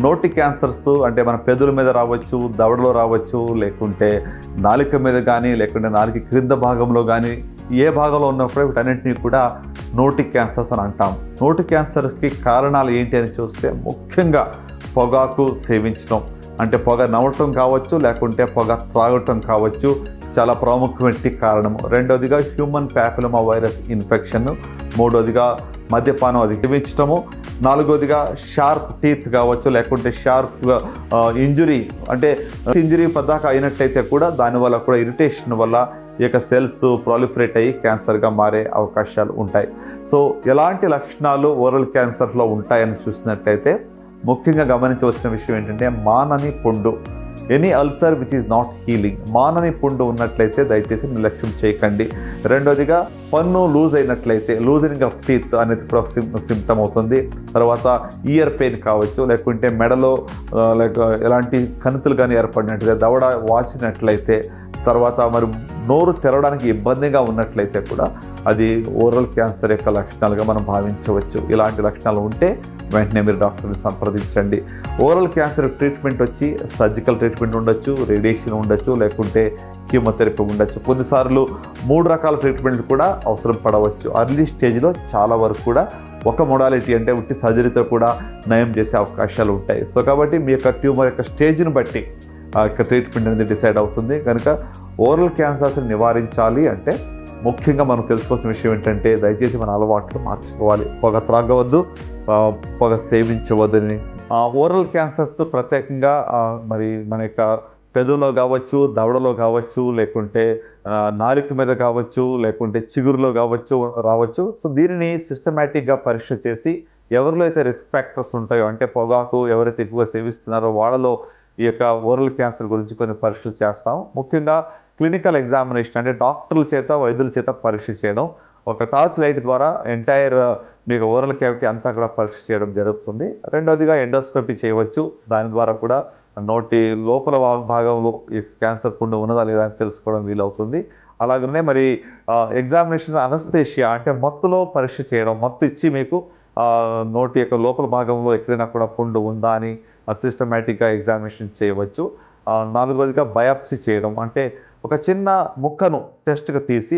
నోటి క్యాన్సర్స్ అంటే మన పెదవుల మీద రావచ్చు, దవడలో రావచ్చు, లేకుంటే నాలుక మీద కానీ, లేకుంటే నాలుక క్రింద భాగంలో కానీ, ఏ భాగంలో ఉన్నప్పుడు వీటన్నింటినీ కూడా నోటి క్యాన్సర్స్ అని అంటాం. నోటి క్యాన్సర్కి కారణాలు ఏంటి అని చూస్తే ముఖ్యంగా పొగాకు సేవించడం, అంటే పొగ నవ్వటం కావచ్చు, లేకుంటే పొగ త్రాగటం కావచ్చు, చాలా ప్రాముఖ్యమైన కారణము. రెండవదిగా హ్యూమన్ ప్యాపిలోమా వైరస్ ఇన్ఫెక్షన్, మూడవదిగా మద్యపానం అది సేవించటము, నాలుగవదిగా షార్ప్ టీత్ కావచ్చు, లేకుంటే షార్ప్ ఇంజురీ, అంటే ఇంజురీ పదాక అయినట్టయితే కూడా దానివల్ల కూడా ఇరిటేషన్ వల్ల ఈ యొక్క సెల్స్ ప్రాలిఫరేట్ అయ్యి క్యాన్సర్గా మారే అవకాశాలు ఉంటాయి. సో ఎలాంటి లక్షణాలు ఓరల్ క్యాన్సర్లో ఉంటాయని చూసినట్టయితే ముఖ్యంగా గమనించవలసిన విషయం ఏంటంటే మానని పుండు, any ulcer which is not healing. మానని పుండు ఉన్నట్లయితే దయచేసి నిర్లక్ష్యం చేయకండి. రెండోదిగా పన్ను లూజ్ అయినట్లయితే లూజనింగ్ ఆఫ్ టీత్ అనేది కూడా సిమ్టమ్ అవుతుంది. తర్వాత ఇయర్ పెయిన్ కావచ్చు, లేకుంటే మెడలో ఎలాంటి కణుతులు కానీ ఏర్పడినట్లయితే, దవడ వాసినట్లయితే, తర్వాత మరి నోరు తెరవడానికి ఇబ్బందిగా ఉన్నట్లయితే కూడా అది ఓరల్ క్యాన్సర్ యొక్క లక్షణాలుగా మనం భావించవచ్చు. ఇలాంటి లక్షణాలు ఉంటే వెంటనే మీరు డాక్టర్ని సంప్రదించండి. ఓరల్ క్యాన్సర్ ట్రీట్మెంట్ వచ్చి సర్జికల్ ట్రీట్మెంట్ ఉండొచ్చు, రేడియేషన్ ఉండొచ్చు, లేకుంటే కీమోథెరపీ ఉండొచ్చు. కొన్నిసార్లు 3 రకాల ట్రీట్మెంట్లు కూడా అవసరం పడవచ్చు. అర్లీ స్టేజ్లో చాలా వరకు కూడా ఒక మోడాలిటీ అంటే ఉట్టి సర్జరీతో కూడా నయం చేసే అవకాశాలు ఉంటాయి. సో కాబట్టి మీ యొక్క ట్యూమర్ యొక్క స్టేజ్ని బట్టి ఆ యొక్క ట్రీట్మెంట్ అనేది డిసైడ్ అవుతుంది. కనుక ఓరల్ క్యాన్సర్స్ని నివారించాలి అంటే ముఖ్యంగా మనం తెలుసుకోవాల్సిన విషయం ఏంటంటే దయచేసి మన అలవాట్లు మార్చుకోవాలి. పొగ త్రాగవద్దు, పొగ సేవించవద్దని. ఓరల్ క్యాన్సర్స్తో ప్రత్యేకంగా మరి మన యొక్క పెదవులో కావచ్చు, దవడలో కావచ్చు, లేకుంటే నాలుక మీద కావచ్చు, లేకుంటే చిగురులో కావచ్చు రావచ్చు. సో దీనిని సిస్టమేటిక్గా పరీక్ష చేసి ఎవరిలో అయితే రిస్క్ ఫ్యాక్టర్స్ ఉంటాయో, అంటే పొగాకు ఎవరైతే ఎక్కువ సేవిస్తున్నారో వాళ్ళలో ఈ యొక్క ఓరల్ క్యాన్సర్ గురించి కొన్ని పరీక్షలు చేస్తాం. ముఖ్యంగా క్లినికల్ ఎగ్జామినేషన్ అంటే డాక్టర్ల చేత, వైద్యుల చేత పరీక్ష చేయడం, ఒక టార్చ్ లైట్ ద్వారా ఎంటైర్ మీకు ఓరల్ క్యావిటీ అంతా కూడా పరీక్ష చేయడం జరుగుతుంది. రెండోదిగా ఎండోస్కోపీ చేయవచ్చు. దాని ద్వారా కూడా నోటి లోపల భాగంలో ఈ క్యాన్సర్ పుండు ఉన్నదా లేదా అని తెలుసుకోవడం వీలవుతుంది. అలాగనే మరి ఎగ్జామినేషన్ అనస్థేషియా అంటే మత్తులో పరీక్ష చేయడం, మత్తు ఇచ్చి మీకు నోటి యొక్క లోపల భాగంలో ఎక్కడైనా కూడా పుండు ఉందా అని సిస్టమేటిక్గా ఎగ్జామినేషన్ చేయవచ్చు. నాలుగోదిగా బయాప్సీ చేయడం, అంటే ఒక చిన్న ముక్కను టెస్ట్గా తీసి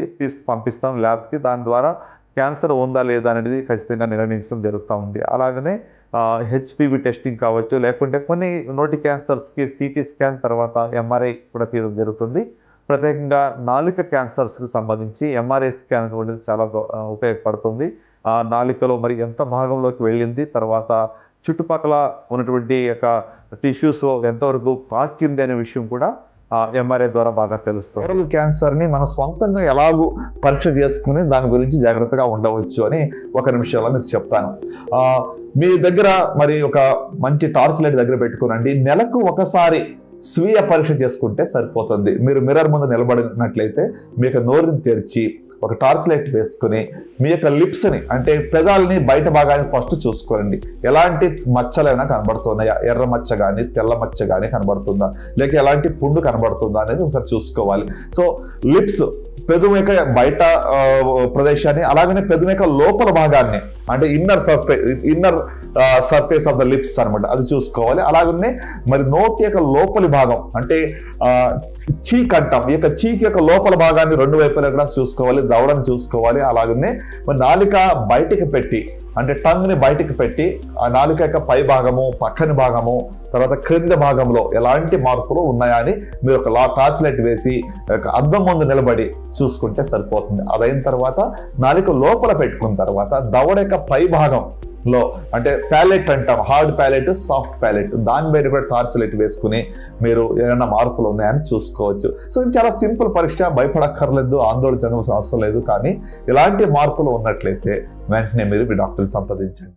పంపిస్తాం ల్యాబ్కి. దాని ద్వారా క్యాన్సర్ ఉందా లేదా అనేది ఖచ్చితంగా నిర్ణయించడం జరుగుతూ ఉంది. అలాగనే హెచ్పివి టెస్టింగ్ కావచ్చు, లేకుంటే కొన్ని నోటి క్యాన్సర్స్కి సిటీ స్కాన్ తర్వాత ఎంఆర్ఐ కూడా తీయడం జరుగుతుంది. ప్రత్యేకంగా నాలుక క్యాన్సర్స్కి సంబంధించి ఎంఆర్ఐ స్కాన్ కూడా చాలా ఉపయోగపడుతుంది. నాలుకలో మరి ఎంత భాగంలోకి వెళ్ళింది, తర్వాత చుట్టుపక్కల ఉన్నటువంటి యొక్క టిష్యూస్ ఎంతవరకు పాకింది అనే విషయం కూడా ఎంఆర్ఐ ద్వారా బాగా తెలుస్తుంది. ఓరల్ క్యాన్సర్ని మనం సొంతంగా ఎలాగూ పరీక్ష చేసుకుని దాని గురించి జాగ్రత్తగా ఉండవచ్చు అని ఒక నిమిషంలో మీకు చెప్తాను. మీ దగ్గర మరి ఒక మంచి టార్చ్ లైట్ దగ్గర పెట్టుకోనండి. నెలకు ఒకసారి స్వీయ పరీక్ష చేసుకుంటే సరిపోతుంది. మీరు మిర్రర్ ముందు నిలబడినట్లయితే మీ యొక్క నోరుని తెరిచి ఒక టార్చ్ లైట్ వేసుకుని మీ యొక్క లిప్స్ని అంటే పెదాలని బయట భాగాన్ని ఫస్ట్ చూసుకోండి. ఎలాంటి మచ్చలైనా కనబడుతున్నాయా, ఎర్ర మచ్చ కానీ తెల్ల మచ్చ కానీ కనబడుతుందా, లేక ఎలాంటి పుండు కనబడుతుందా అనేది ఒకసారి చూసుకోవాలి. సో లిప్స్ పెదవు యొక్క బయట ప్రదేశాన్ని, అలాగనే పెదవు యొక్క లోపల భాగాన్ని అంటే inner surface of the lips అనమాట, అది చూసుకోవాలి. అలాగనే మరి నోటి యొక్క లోపలి భాగం అంటే చీక్ అంటాం, ఈ యొక్క చీక్ యొక్క లోపల భాగాన్ని 2 వైపులా కూడా చూసుకోవాలి, దవడని చూసుకోవాలి. అలాగనే మరి నాలుక బయటికి పెట్టి అంటే టంగ్ని బయటికి పెట్టి ఆ నాలుక యొక్క పై భాగము, పక్కని భాగము, తర్వాత క్రింద భాగంలో ఎలాంటి మార్పులు ఉన్నాయా అని మీరు ఒక టార్చ్ లైట్ వేసి అద్దం ముందు నిలబడి చూసుకుంటే సరిపోతుంది. అదైన తర్వాత నాలుక లోపల పెట్టుకున్న తర్వాత దవడ యొక్క పై భాగంలో అంటే ప్యాలెట్ అంటాం, హార్డ్ ప్యాలెట్, సాఫ్ట్ ప్యాలెట్, దాని మీద కూడా టార్చ్ లైట్ వేసుకుని మీరు ఏదైనా మార్పులు ఉన్నాయని చూసుకోవచ్చు. సో ఇది చాలా సింపుల్ పరీక్ష, భయపడక్కర్లేదు, ఆందోళన చెందవలసిన అవసరం లేదు. కానీ ఇలాంటి మార్పులు ఉన్నట్లయితే వెంటనే మీరు మీ డాక్టర్ని సంప్రదించండి.